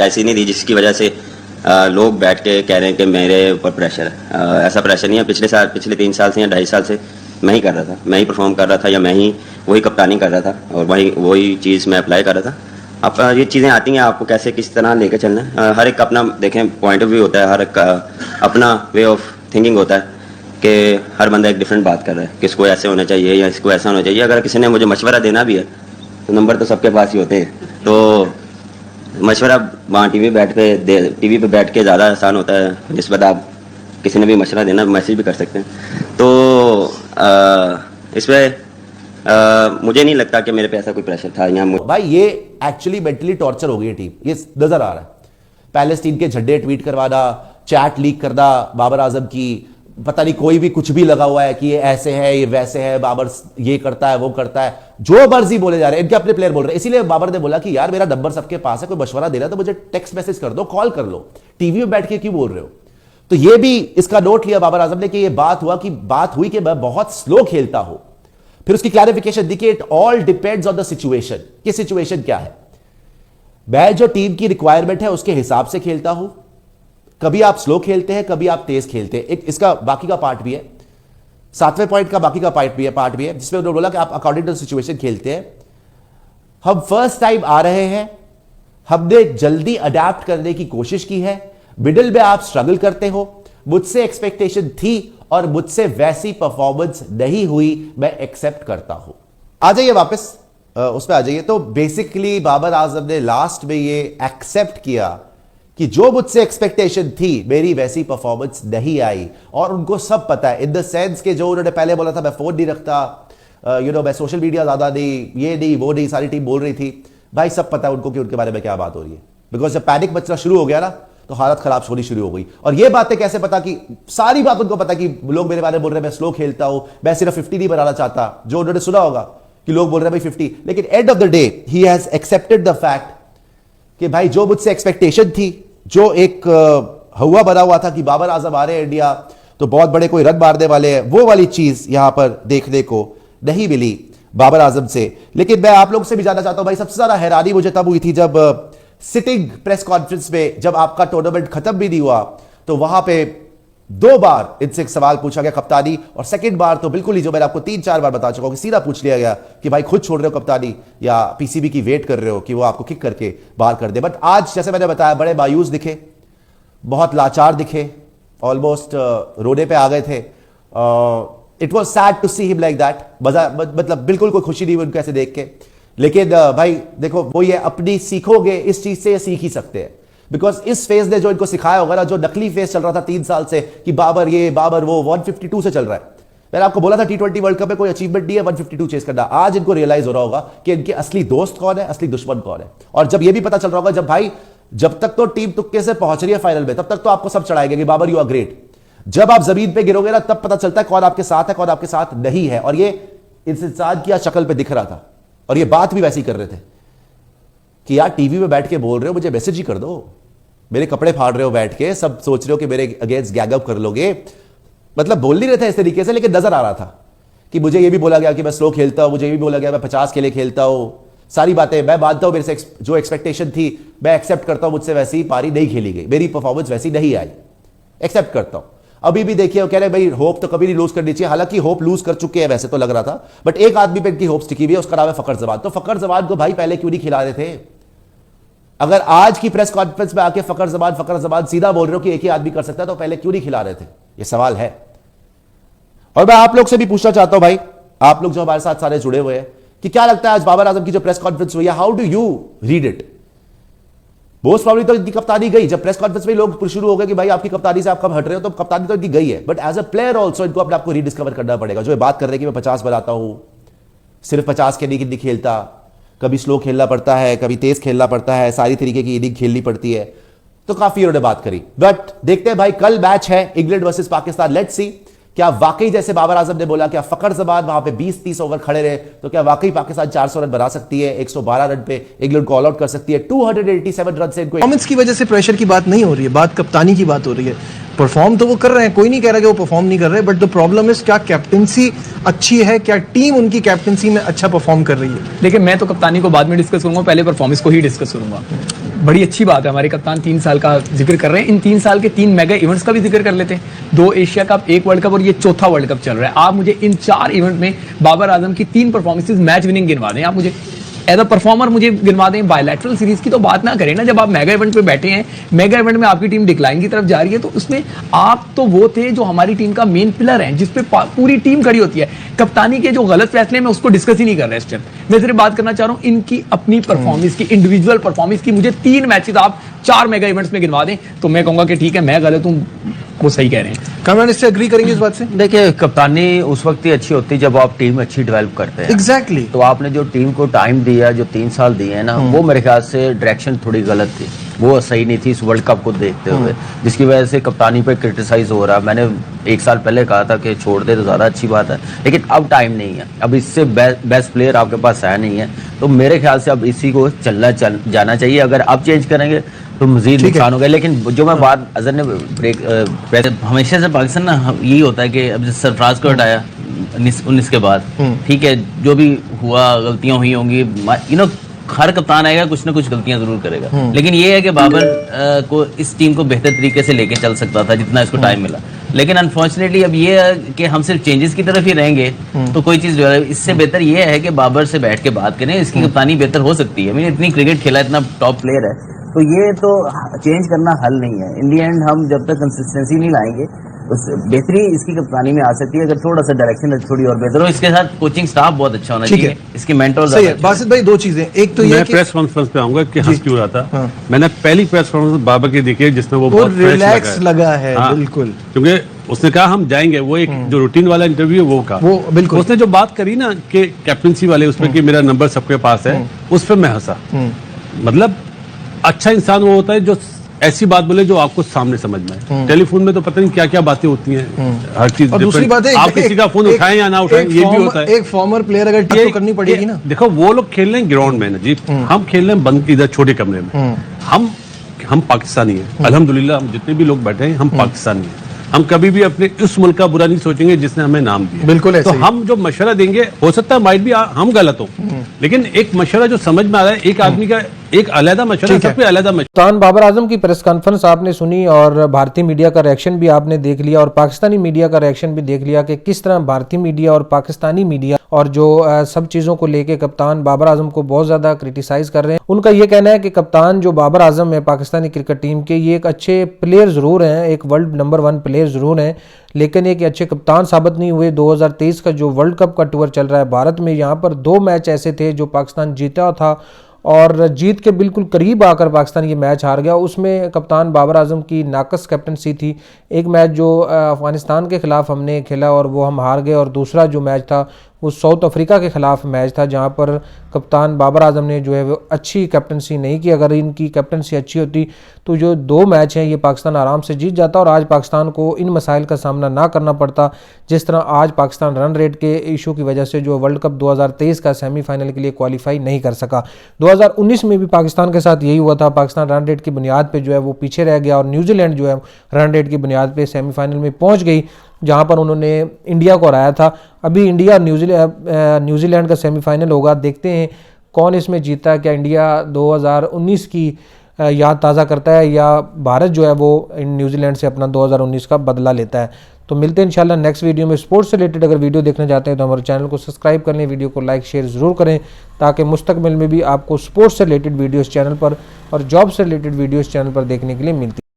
ऐसी नहीं दी जिसकी वजह से लोग बैठ के कह रहे हैं कि मेरे ऊपर प्रेशर है। ऐसा प्रेशर नहीं है। पिछले 3 साल से या 2.5 साल से मैं ही कर रहा था, मैं ही परफॉर्म कर रहा था, या मैं ही वही कप्तानी कर रहा था और वही चीज़ मैं अप्लाई कर रहा था। अब ये चीज़ें आती हैं, आपको कैसे किस तरह लेकर चलना है। हर एक अपना देखें पॉइंट ऑफ व्यू होता है, हर एक अपना वे ऑफ थिंकिंग होता है कि हर बंदा एक डिफरेंट बात कर रहा है, किसको ऐसे होना चाहिए या इसको ऐसा होना चाहिए। अगर किसी ने मुझे मशवरा देना भी है तो नंबर तो सबके पास ही होते हैं, तो मशवरा वहाँ टीवी पे बैठ के ज़्यादा आसान होता है, निस्बत आप किसी ने भी मशवरा देना, मैसेज भी कर सकते हैं। तो इसमें मुझे नहीं लगता कि मेरे पे ऐसा कोई प्रेशर था। यहाँ भाई ये एक्चुअली मेंटली टॉर्चर हो गई टीम, ये नजर आ रहा है। पैलेस्टीन के झंडे ट्वीट करवाना, चैट लीक करना बाबर आजम की, पता नहीं कोई भी कुछ भी लगा हुआ है कि ये ऐसे है ये वैसे है, बाबर ये करता है वो करता है, जो मर्जी बोले जा रहे हैं, इनके अपने प्लेयर बोल रहे हैं। इसीलिए बाबर ने बोला कि यार मेरा नंबर सबके पास है, कोई मशवरा देना तो मुझे टेक्स्ट मैसेज कर दो, कॉल कर लो, टीवी में बैठ के क्यों बोल रहे हो। तो ये भी इसका नोट लिया बाबर आजम ने कि ये बात हुई कि मैं बहुत स्लो खेलता हूं। फिर उसकी क्लैरिफिकेशन दी कि it all depends on the situation, कि सिचुएशन क्या है। मैं जो टीम की रिक्वायरमेंट है उसके हिसाब से खेलता हूं। कभी आप स्लो खेलते हैं, कभी आप तेज खेलते हैं। एक इसका बाकी का पार्ट भी है, 7वें पॉइंट का बाकी का पार्ट भी है जिसमें उन्होंने बोला कि आप अकॉर्डिंग टू सिचुएशन खेलते हैं। हम फर्स्ट टाइम आ रहे हैं, हमने जल्दी अडेप्ट करने की कोशिश की है। मिडिल में आप स्ट्रगल करते हो, मुझसे एक्सपेक्टेशन थी और मुझसे वैसी परफॉर्मेंस नहीं हुई, मैं एक्सेप्ट करता हूं। आ जाइए वापस उसमें आ जाइए। तो बेसिकली बाबर आजम ने लास्ट में ये एक्सेप्ट किया कि जो मुझसे एक्सपेक्टेशन थी मेरी वैसी परफॉर्मेंस नहीं आई, और उनको सब पता है इन द सेंस के जो उन्होंने पहले बोला था मैं फोन नहीं रखता, मैं सोशल मीडिया ज्यादा नहीं, ये नहीं वो नहीं, सारी टीम बोल रही थी। भाई सब पता है उनको कि उनके बारे में क्या बात हो रही है, बिकॉज जब पैनिक मचना शुरू हो गया ना तो हालत खराब होनी शुरू हो गई। और ये बातें कैसे पता, कि सारी बात उनको पता कि लोग मेरे बारे में बोल रहे हैं मैं स्लो खेलता हूं, मैं सिर्फ 50 नहीं बनाना चाहता, जो उन्होंने सुना होगा कि लोग बोल रहे हैं भाई 50। लेकिन end of the day he has accepted the fact कि भाई जो मुझसे एक्सपेक्टेशन थी, जो एक हुआ बना हुआ था कि बाबर आजम आ रहे हैं इंडिया तो बहुत बड़े कोई रन मारने वाले हैं, वो वाली चीज यहां पर देखने को नहीं मिली बाबर आजम से। लेकिन मैं आप लोग से भी जानना चाहता हूं भाई, सबसे ज्यादा हैरानी मुझे तब हुई थी जब सिटिंग प्रेस कॉन्फ्रेंस में, जब आपका टूर्नामेंट खत्म भी नहीं हुआ, तो वहां पे 2 बार इनसे एक सवाल पूछा गया कप्तानी, और सेकंड बार तो बिल्कुल ही, जो मैंने आपको 3-4 बार बता चुका हूं, कि सीधा पूछ लिया गया कि भाई खुद छोड़ रहे हो कप्तानी या पीसीबी की वेट कर रहे हो कि वो आपको किक करके बाहर कर दे। बट आज जैसे मैंने बताया बड़े मायूस दिखे, बहुत लाचार दिखे, ऑलमोस्ट रोने पे आ गए थे। It was sad to see him like that. मतलब बिल्कुल कोई खुशी नहीं हुई उनको ऐसे देख के। लेकिन भाई देखो, वो ये अपनी सीखोगे इस चीज से, सीख ही सकते हैं, बिकॉज इस फेज ने जो इनको सिखाया होगा ना, जो नकली फेज चल रहा था 3 साल से कि बाबर ये बाबर वो, 152 से चल रहा है। मैंने आपको बोला था T20 वर्ल्ड कप में कोई अचीवमेंट नहीं है 152 चेस करना। आज इनको रियलाइज हो रहा होगा कि इनके असली दोस्त कौन है, असली दुश्मन कौन है। और जब ये भी पता चल रहा होगा, जब भाई जब तक तो टीम तुक्के से पहुंच रही है फाइनल में, तब तक तो आपको सब चढ़ाएंगे कि बाबर यू आर ग्रेट। जब आप जमीन पे गिरोगे ना, तब पता चलता है कौन आपके साथ है, कौन आपके साथ नहीं है। और ये इस इंसान की शक्ल पे दिख रहा था, और ये बात भी वैसी कर रहे थे कि यार टीवी में बैठ के बोल रहे हो, मुझे मैसेज ही कर दो, मेरे कपड़े फाड़ रहे हो बैठ के, सब सोच रहे हो कि मेरे अगेंस्ट गैग अप कर लोगे। मतलब बोल नहीं रहे थे इस तरीके से, लेकिन नजर आ रहा था कि मुझे ये भी बोला गया कि मैं स्लो खेलता हूं, मुझे ये भी बोला गया मैं 50 के लिए खेलता हूं। सारी बातें मैं मानता हूं, मेरे से जो एक्सपेक्टेशन थी मैं एक्सेप्ट करता हूं, मुझसे वैसी पारी नहीं खेली गई, मेरी परफॉर्मेंस वैसी नहीं आई, एक्सेप्ट करता हूं। अभी भी देखिए वो कह रहे भाई होप तो कभी नहीं लूज करनी चाहिए, हालांकि होप लूज कर चुके हैं वैसे तो लग रहा था, बट एक आदमी पे इनकी होप्स टिकी हुई है, उसका नाम है फखर जमान। तो फखर जमान को भाई पहले क्यों नहीं खिला रहे थे? अगर आज की प्रेस कॉन्फ्रेंस में आके फखर जमान सीधा बोल रहे हो कि एक ही आदमी कर सकता है, तो पहले क्यों नहीं खिला रहे थे? ये सवाल है। और मैं आप लोग से भी पूछना चाहता हूं भाई, आप लोग जो हमारे साथ सारे जुड़े हुए हैं, कि क्या लगता है आज बाबर आजम की जो प्रेस कॉन्फ्रेंस हुई है, how do you read it? Most probably तो इनकी कप्तानी गई। जब प्रेस कॉन्फ्रेंस में लोग शुरू हो गए कि भाई आपकी कप्तानी से आप कब हट रहे हो, तो कप्तानी तो इनकी गई है, but as a player also इनको अपने आपको रीडिस्कवर करना पड़ेगा। जो ये बात कर रहे हैं कि मैं 50 बनाता हूं, सिर्फ 50 के नहीं खेलता, कभी स्लो खेलना पड़ता है, कभी तेज खेलना पड़ता है, सारी तरीके की इनिंग खेलनी पड़ती है, तो काफी उन्होंने बात करी। बट देखते हैं भाई, कल मैच है England versus Pakistan, let's see क्या वाकई जैसे बाबर आजम ने बोला, क्या फखर जमान वहां पे 20-30 ओवर खड़े रहे तो क्या वाकई पाकिस्तान 400 रन बना सकती है, 112 रन पे इंग्लैंड को ऑल आउट कर सकती है, 287 रन से इनको परफॉर्मेंस की वजह से प्रेशर की बात नहीं हो रही है, बात कप्तानी की बात हो रही है। परफॉर्म तो वो कर रहे हैं, कोई नहीं कह रहा कि वो परफॉर्म नहीं कर रहे, बट द प्रॉब्लम इज क्या कैप्टनसी अच्छी है, क्या टीम उनकी कैप्टनसी में अच्छा परफॉर्म कर रही है। लेकिन मैं तो कप्तानी को बाद में डिस्कस करूंगा, पहले परफॉर्मेंस को ही डिस्कस करूंगा। बड़ी अच्छी बात है, हमारे कप्तान 3 साल का जिक्र कर रहे हैं। इन 3 साल के 3 मेगा इवेंट्स का भी जिक्र कर लेते हैं। 2 एशिया कप, 1 वर्ल्ड कप और ये चौथा वर्ल्ड कप चल रहा है। आप मुझे इन 4 इवेंट में बाबर आजम की 3 परफॉर्मेंसेज मैच विनिंग गिनवा दें। आप मुझे एज अ परफॉर्मर मुझे गिनवा दें। बायलैटरल सीरीज की तो बात ना करें ना, जब आप मेगा इवेंट पे बैठे हैं, मेगा इवेंट में आपकी टीम डिक्लाइन की तरफ जा रही है, तो उसमें आप तो वो थे जो हमारी टीम का मेन पिलर हैं, जिसपे पूरी टीम खड़ी होती है। कप्तानी के जो गलत फैसले मैं उसको डिस्कस ही नहीं कर रहा इस टाइम। मैं सिर्फ बात करना चाह रहा हूं इनकी अपनी परफॉर्मेंस की, इंडिविजुअल परफॉर्मेंस की। मुझे 3 मैचेस आप 4 मेगा इवेंट्स में गिनवा दें तो मैं कहूंगा कि ठीक है, मैं गलत हूं, वो सही कह रहे हैं। कामरान इससे एग्री करेंगे इस बात से? देखिए, कप्तानी उस वक्त ही अच्छी होती है जब आप टीम अच्छी डेवलप करते हैं। एग्जैक्टली। तो आपने जो टीम को टाइम दिया, जो 3 साल दिए हैं ना, वो मेरे ख्याल से डायरेक्शन थोड़ी गलत थी, वो सही नहीं थी इस वर्ल्ड कप को देखते हुए, जिसकी वजह से कप्तानी पे क्रिटिसाइज हो रहा। मैंने 1 साल पहले कहा था कि छोड़ दे तो ज़्यादा अच्छी बात है, लेकिन अब टाइम नहीं है, अब इससे बेस्ट प्लेयर आपके पास है नहीं है। तो मेरे ख्याल से अब इसी को जाना चाहिए। अगर अब चेंज करेंगे तो मजीद नुकसान होगा। लेकिन जो मैं बात अजहर ने हमेशा से पाकिस्तान ना यही होता है कि अब जैसे सरफराज को हटाया 19 के बाद, ठीक है, जो भी हुआ गलतियां हुई होंगी, हर कप्तान आएगा कुछ ना कुछ गलतियां जरूर करेगा। लेकिन ये है कि बाबर को इस टीम को बेहतर तरीके से लेके चल सकता था जितना इसको टाइम मिला। लेकिन अनफॉर्चुनेटली अब ये है कि हम सिर्फ चेंजेस की तरफ ही रहेंगे तो कोई चीज इससे बेहतर ये है कि बाबर से बैठ के बात करें, इसकी कप्तानी बेहतर हो सकती है। मैंने इतनी क्रिकेट खेला, इतना टॉप प्लेयर है, तो ये तो चेंज करना हल नहीं है। इन दी एंड हम जब तक कंसिस्टेंसी नहीं लाएंगे उस बेहतरी इसकी कप्तानी में आ सकती है, अगर थोड़ा सा डायरेक्शन थोड़ी और बेहतर हो। इसके साथ कोचिंग स्टाफ बहुत अच्छा होना चाहिए, इसकी मेंटोर। सही है बासित भाई, 2 चीजें। एक तो ये मैं प्रेस कॉन्फ्रेंस पे आऊंगा कि हंस क्यों रहा था। मैंने पहली प्रेस कॉन्फ्रेंस बाबर की देखी है जिसमें वो बहुत रिलैक्स लगा है। बिल्कुल, क्योंकि उसने कहा हम जाएंगे, वो एक जो रूटीन वाला इंटरव्यू है वो कहा, वो बिल्कुल। उसने जो बात करी ना कि कैप्टनसी वाले उस पर कि मेरा नंबर सबके पास है, उस पर मैं हंसा। मतलब अच्छा इंसान वो होता है जो ऐसी बात बोले जो आपको सामने समझ में आए। टेलीफोन में तो पता नहीं क्या क्या बातें होती हैं, हर चीज। और दूसरी बात है, आप किसी का फोन उठाएं या ना उठाएं, ये भी होता है। एक फॉर्मर प्लेयर अगर टच तो करनी पड़ेगी ना। देखो, वो लोग खेल रहे हैं ग्राउंड में ना जी, हम खेल रहे हैं बंद इधर छोटे कमरे में। हम पाकिस्तानी हैं, अल्हम्दुलिल्लाह। हम जितने भी लोग बैठे हैं, हम पाकिस्तानी हैं। हम कभी भी अपने उस मुल्क का बुरा नहीं सोचेंगे जिसने हमें नाम दिया। बिल्कुल ऐसे तो हम जो मशवरा देंगे, हो सकता है माइट भी हम गलत हो, लेकिन एक मशवरा जो समझ में आ रहा है, एक आदमी का एक अलग मशवरा, सब पे अलग मशवरा। कप्तान बाबर आजम की प्रेस कॉन्फ्रेंस आपने सुनी और भारतीय मीडिया का रिएक्शन भी आपने देख लिया और पाकिस्तानी मीडिया का रिएक्शन भी देख लिया कि किस तरह भारतीय मीडिया और पाकिस्तानी मीडिया और जो सब चीज़ों को लेके कप्तान बाबर आजम को बहुत ज़्यादा क्रिटिसाइज कर रहे हैं। उनका ये कहना है कि कप्तान जो बाबर आजम है पाकिस्तानी क्रिकेट टीम के, ये एक अच्छे प्लेयर ज़रूर हैं, एक वर्ल्ड नंबर 1 प्लेयर ज़रूर हैं, लेकिन एक अच्छे कप्तान साबित नहीं हुए। 2023 का जो वर्ल्ड कप का टूर चल रहा है भारत में, यहाँ पर 2 मैच ऐसे थे जो पाकिस्तान जीता था और जीत के बिल्कुल करीब आकर पाकिस्तान ये मैच हार गया। उसमें कप्तान बाबर आजम की नाकस कैप्टनसी थी। एक मैच जो अफगानिस्तान के ख़िलाफ़ हमने खेला और वो हम हार गए, और दूसरा जो मैच था वो साउथ अफ्रीका के ख़िलाफ़ मैच था जहां पर कप्तान बाबर आजम ने जो है वो अच्छी कैप्टनसी नहीं की। अगर इनकी कैप्टनसी अच्छी होती तो जो 2 मैच हैं ये पाकिस्तान आराम से जीत जाता और आज पाकिस्तान को इन मसाइल का सामना ना करना पड़ता जिस तरह आज पाकिस्तान रन रेट के इशू की वजह से जो वर्ल्ड कप 2023 का सेमीफाइनल के लिए क्वालिफाई नहीं कर सका। 2019 में भी पाकिस्तान के साथ यही हुआ था, पाकिस्तान रन रेट की बुनियाद पर जो है वो पीछे रह गया और न्यूजीलैंड जो है रन रेट की बुनियाद पर सेमीफाइनल में पहुँच गई जहां पर उन्होंने इंडिया को हराया था। अभी इंडिया न्यूजीलैंड का सेमीफाइनल होगा, देखते हैं कौन इसमें जीता है। क्या इंडिया 2019 की याद ताज़ा करता है या भारत जो है वो न्यूजीलैंड से अपना 2019 का बदला लेता है। तो मिलते हैं इंशाल्लाह नेक्स्ट वीडियो में। स्पोर्ट्स से रिलेटेड अगर वीडियो देखना चाहते हैं तो हमारे चैनल को सब्सक्राइब कर लें, वीडियो को लाइक शेयर ज़रूर करें ताकि मुस्तकबिल में भी आपको स्पोर्ट्स से रिलेटेड वीडियो इस चैनल पर और जॉब से रिलेटेड वीडियो इस चैनल पर देखने के लिए मिलती है।